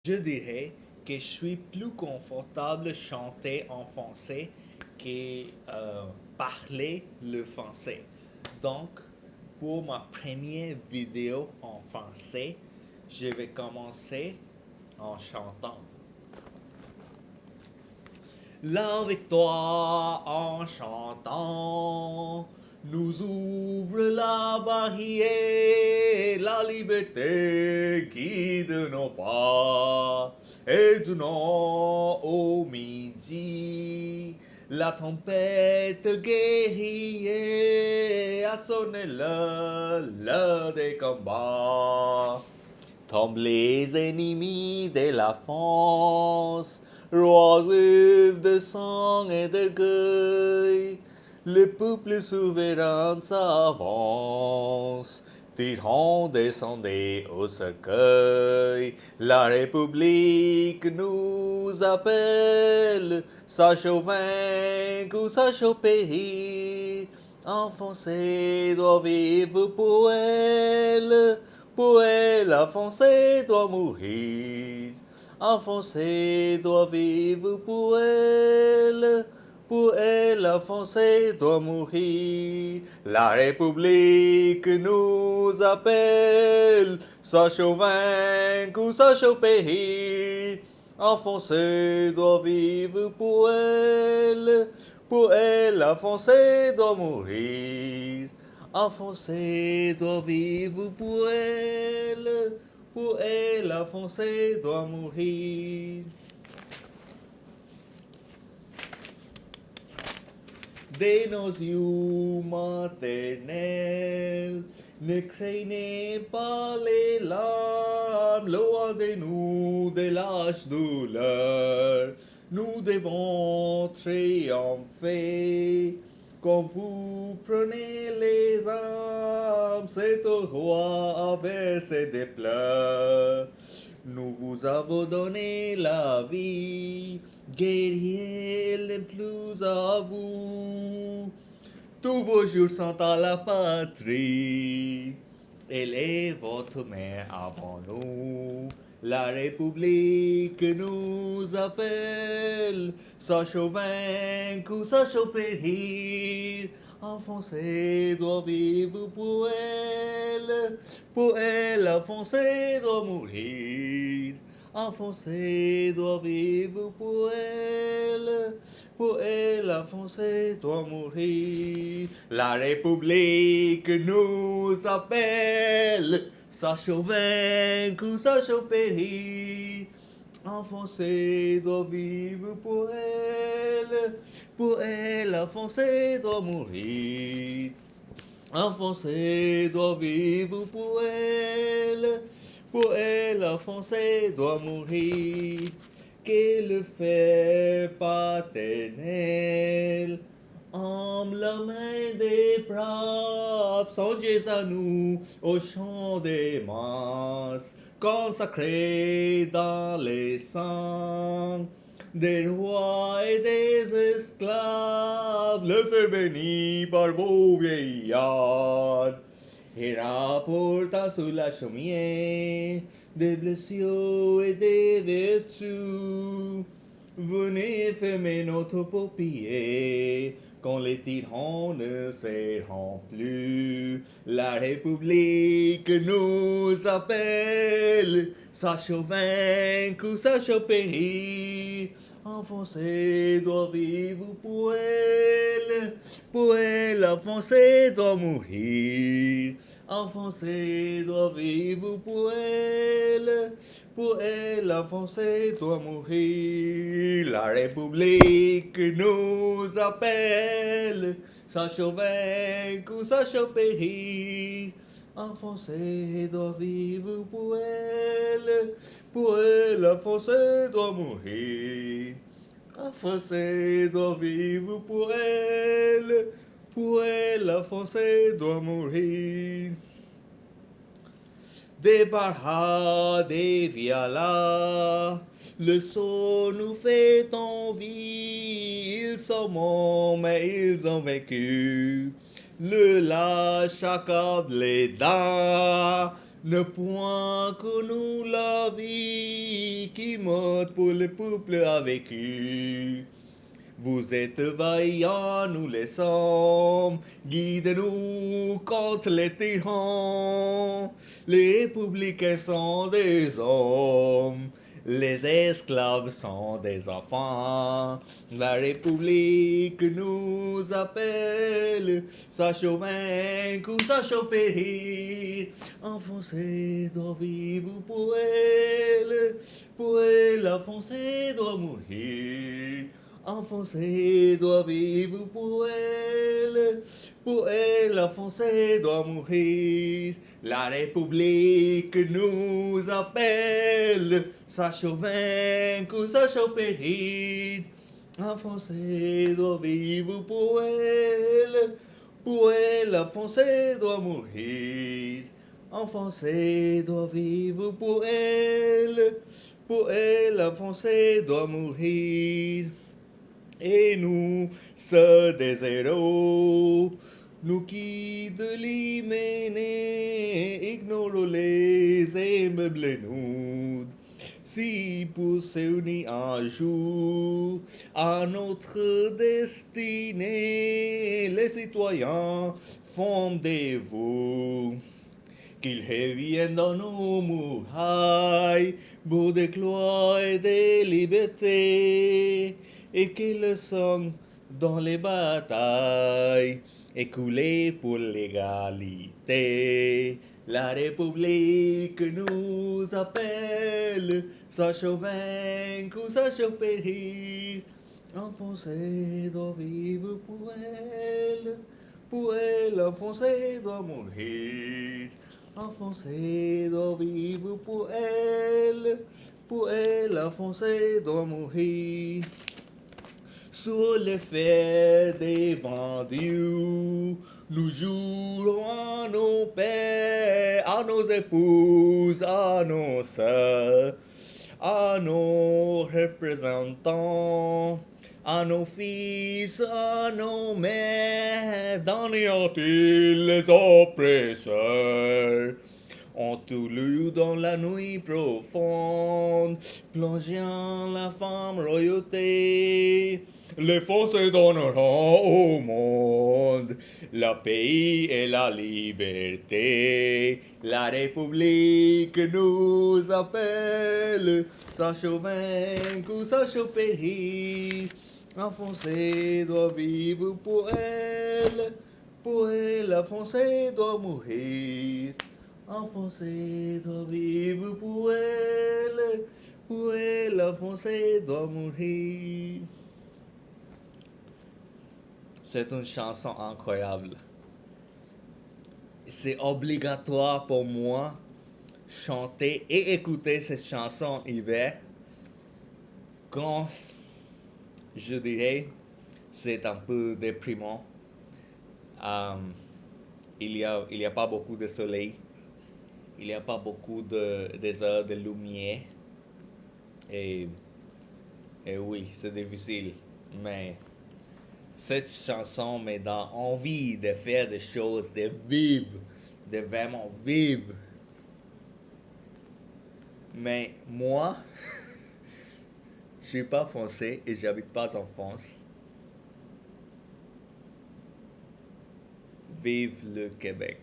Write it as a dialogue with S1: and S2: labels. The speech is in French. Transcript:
S1: Je dirais que je suis plus confortable chanter en français que parler le français. Donc, pour ma première vidéo en français, je vais commencer en chantant. La victoire en chantant nous ouvre la barrière, la liberté guide nos pas. Et du nord au midi, la tempête guerrière a sonné l'heure des combats. Tombent les ennemis de la France, oisifs de sang et d'orgueil. Le peuple souverain s'avance, tyran descendez au cercueil. La République nous appelle, sachons vaincre ou sachons périr. Enfoncé doit vivre pour elle. La français doit mourir. Enfoncé doit vivre pour elle. La français doit mourir. La République nous appelle. Sachons vaincre ou sachons périr. Enfoncé doit vivre pour elle. La français doit mourir. Enfoncé doit vivre pour elle. La français doit mourir. De nos yeux maternels, ne craignez pas les larmes, loin de nous de lâches douleurs. Nous devons triompher. Quand vous prenez les armes, c'est au roi à verser des pleurs. Nous vous avons donné la vie, guerriers les plus à vous. Tous vos jours sont à la patrie. Elle est votre mère avant nous. La République nous appelle. Sachons vaincre ou sachons périr. Enfoncé doit vivre pour elle. Enfoncé doit mourir. Enfoncé doit vivre pour elle. Enfoncé doit mourir. La République nous appelle. Sachons vaincre ou sachons périr. Enfoncé doit vivre pour elle. Enfoncé doit mourir. Enfoncé doit vivre pour elle. Enfoncé doit mourir. Que le fer paternel en la main des braves, songez à nous au chant des masses, consacrés dans les sangs des rois et des esclaves, le feu béni par vos vieillards. Et rapportant sous la chaumière des blessures et des vertus, venez fermer notre paupière quand les tyrans ne seront plus. La République nous appelle, sachons vaincre ou sachons périr. Enfoncé doit vivre pour elle. Enfoncé doit mourir. Enfoncé doit vivre pour elle. Enfoncé doit mourir. La République nous appelle. Sachons vaincre ou sachons périr. Enfoncé doit vivre pour elle. Enfoncé doit mourir. Enfoncé doit vivre pour elle. Enfoncé doit mourir. Des Barha, des Viala, le son nous fait envie. Ils sont morts, mais ils ont vécu. Le lâche accorde les dents. Ne point que nous la vie qui monte pour le peuple a vécu. Vous êtes vaillants, nous les sommes, guidez-nous contre les tyrans. Les républicains sont des hommes, les esclaves sont des enfants. La République nous appelle, sachons vaincre ou sachons périr. Enfoncé doit vivre pour elle, enfoncé doit mourir. Enfoncé doit vivre pour elle, enfoncé doit mourir. La République nous appelle, sachons vaincre ou sachons périr. Enfoncé doit vivre pour elle, enfoncé doit mourir. Enfoncé doit vivre pour elle, enfoncé doit mourir. Et nous, ce des héros, nous qui de l'hyménée ignorons les immeubles nous. Si pour s'unir un jour à notre destinée, les citoyens fondez-vous. Qu'ils reviennent dans nos murailles, beaux de gloire et de liberté, et qu'ils sont dans les batailles, écoulés pour l'égalité. La République nous appelle, sachons vaincre ou sachons périr. Enfoncé doit vivre pour elle, enfoncé doit mourir. Enfoncé doit vivre pour elle, enfoncé doit mourir. Sur les faits devant Dieu, nous jurons à nos pères, à nos épouses, à nos sœurs, à nos représentants, à nos fils, à nos mères, d'anéantir les oppresseurs. En tout lieu dans la nuit profonde, plongeant la femme royauté, les forces donneront au monde le pays et la liberté. La République nous appelle, sachons vaincre ou sachons périr. Enfoncé doit vivre pour elle, enfoncé doit mourir. Enfoncé doit vivre pour elle, enfoncé doit mourir. C'est une chanson incroyable. C'est obligatoire pour moi chanter et écouter cette chanson en hiver quand je dirais c'est un peu déprimant. Il y a pas beaucoup de soleil. Il n'y a pas beaucoup des heures de lumière. Et oui, c'est difficile. Mais cette chanson me donne envie de faire des choses, de vivre, de vraiment vivre. Mais moi, je suis pas français et j'habite pas en France. Vive le Québec.